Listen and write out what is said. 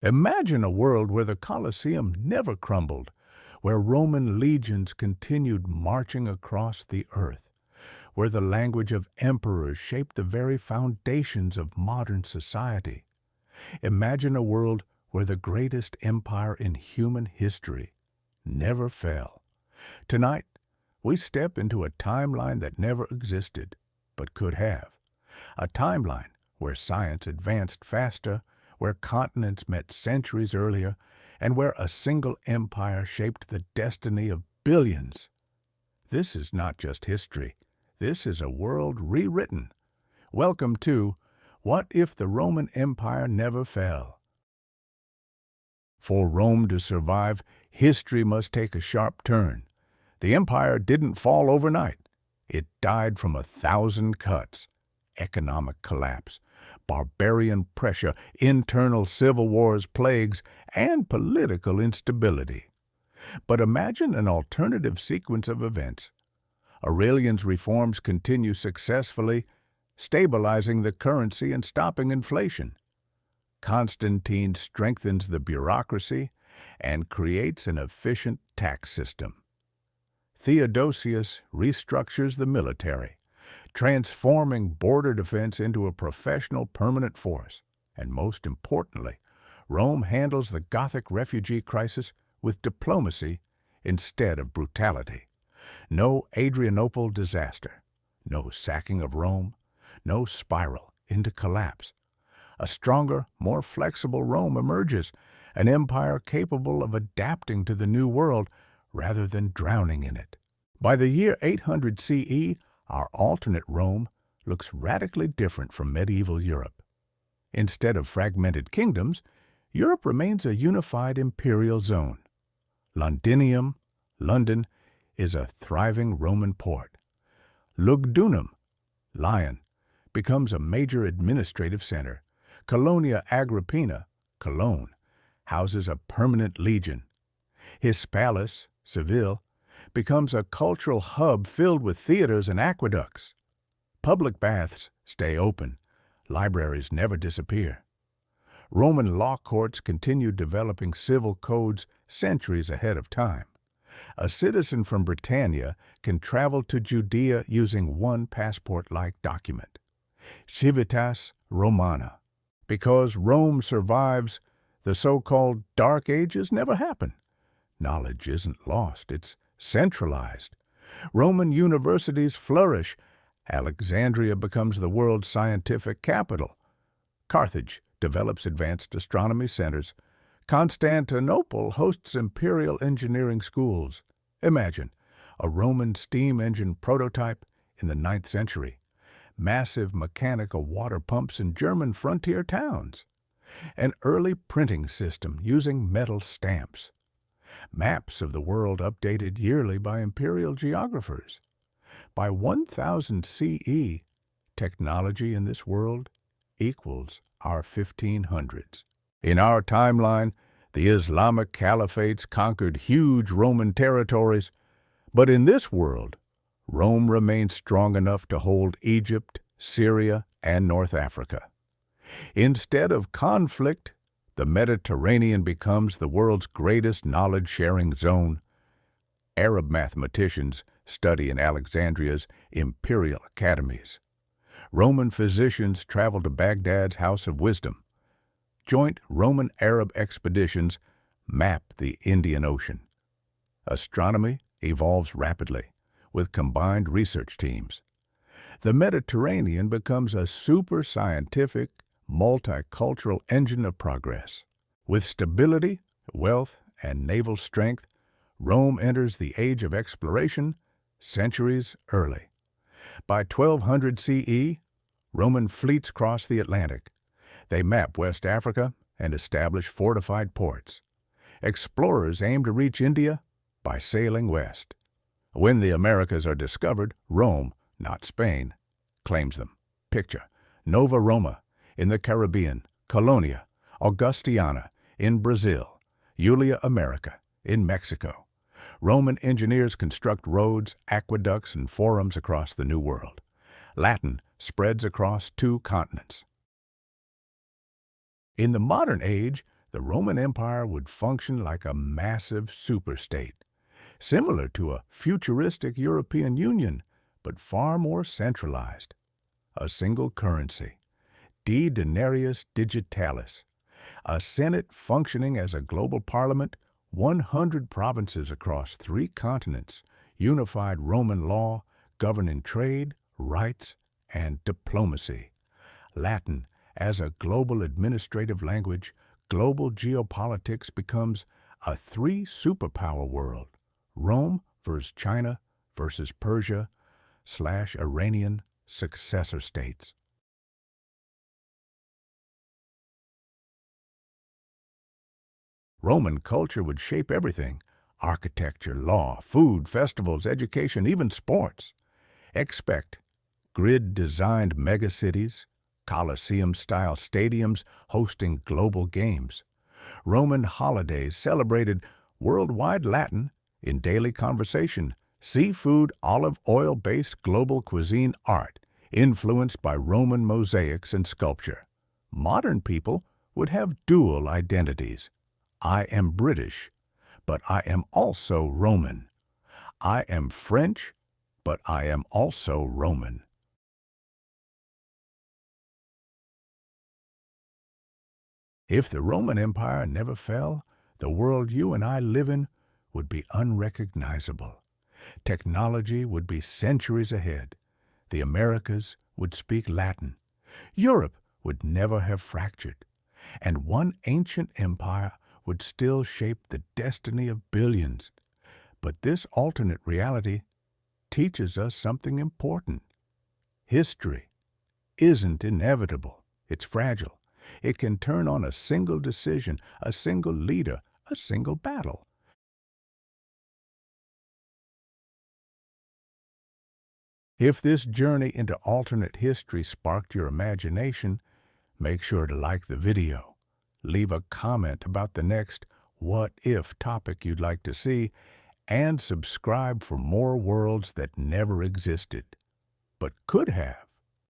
Imagine a world where the Colosseum never crumbled, where Roman legions continued marching across the earth, where the language of emperors shaped the very foundations of modern society. Imagine a world where the greatest empire in human history never fell. Tonight, we step into a timeline that never existed, but could have. A timeline where science advanced faster, where continents met centuries earlier, and where a single empire shaped the destiny of billions. This is not just history. This is a world rewritten. Welcome to What If the Roman Empire Never Fell? For Rome to survive, history must take a sharp turn. The empire didn't fall overnight. It died from 1,000 cuts. Economic collapse, barbarian pressure, internal civil wars, plagues, and political instability. But imagine an alternative sequence of events. Aurelian's reforms continue successfully, stabilizing the currency and stopping inflation. Constantine strengthens the bureaucracy and creates an efficient tax system. Theodosius restructures the military, transforming border defense into a professional permanent force. And most importantly, Rome handles the Gothic refugee crisis with diplomacy instead of brutality. No Adrianople disaster, no sacking of Rome, no spiral into collapse. A stronger, more flexible Rome emerges, an empire capable of adapting to the new world rather than drowning in it. By the year 800 CE, our alternate Rome looks radically different from medieval Europe. Instead of fragmented kingdoms, Europe remains a unified imperial zone. Londinium, London, is a thriving Roman port. Lugdunum, Lyon, becomes a major administrative center. Colonia Agrippina, Cologne, houses a permanent legion. Hispalis, Seville, becomes a cultural hub filled with theaters and aqueducts. Public baths stay open. Libraries never disappear. Roman law courts continue developing civil codes centuries ahead of time. A citizen from Britannia can travel to Judea using one passport-like document. Civitas Romana. Because Rome survives, the so-called Dark Ages never happen. Knowledge isn't lost, it's centralized. Roman universities flourish. Alexandria becomes the world's scientific capital. Carthage develops advanced astronomy centers. Constantinople hosts imperial engineering schools. Imagine a Roman steam engine prototype in the 9th century. Massive mechanical water pumps in German frontier towns. An early printing system using metal stamps. Maps of the world updated yearly by imperial geographers. By 1000 CE, technology in this world equals our 1500s. In our timeline, the Islamic caliphates conquered huge Roman territories, but in this world, Rome remains strong enough to hold Egypt, Syria, and North Africa. Instead of conflict, the Mediterranean becomes the world's greatest knowledge-sharing zone. Arab mathematicians study in Alexandria's imperial academies. Roman physicians travel to Baghdad's House of Wisdom. Joint Roman-Arab expeditions map the Indian Ocean. Astronomy evolves rapidly, with combined research teams. The Mediterranean becomes a super-scientific, multicultural engine of progress. With stability, wealth, and naval strength, Rome enters the age of exploration centuries early. By 1200 CE, Roman fleets cross the Atlantic. They map West Africa and establish fortified ports. Explorers aim to reach India by sailing west. When the Americas are discovered, Rome, not Spain, claims them. Picture Nova Roma in the Caribbean, Colonia, Augustiana in Brazil, Julia America in Mexico. Roman engineers construct roads, aqueducts, and forums across the New World. Latin spreads across 2 continents. In the modern age, the Roman Empire would function like a massive superstate, similar to a futuristic European Union, but far more centralized. A single currency, de denarius digitalis, a Senate functioning as a global parliament, 100 provinces across 3 continents, unified Roman law governing trade, rights, and diplomacy. Latin as a global administrative language, global geopolitics becomes a three-superpower world. Rome versus China versus Persia/Iranian successor states. Roman culture would shape everything: architecture, law, food, festivals, education, even sports. Expect grid-designed megacities, Colosseum-style stadiums hosting global games. Roman holidays celebrated worldwide Latin in daily conversation, seafood, olive oil-based global cuisine art, influenced by Roman mosaics and sculpture. Modern people would have dual identities. I am British, but I am also Roman. I am French, but I am also Roman. If the Roman Empire never fell, the world you and I live in would be unrecognizable. Technology would be centuries ahead. The Americas would speak Latin. Europe would never have fractured. And one ancient empire would still shape the destiny of billions. But this alternate reality teaches us something important. History isn't inevitable. It's fragile. It can turn on a single decision, a single leader, a single battle. If this journey into alternate history sparked your imagination, make sure to like the video. Leave a comment about the next what if topic you'd like to see, and subscribe for more worlds that never existed, but could have.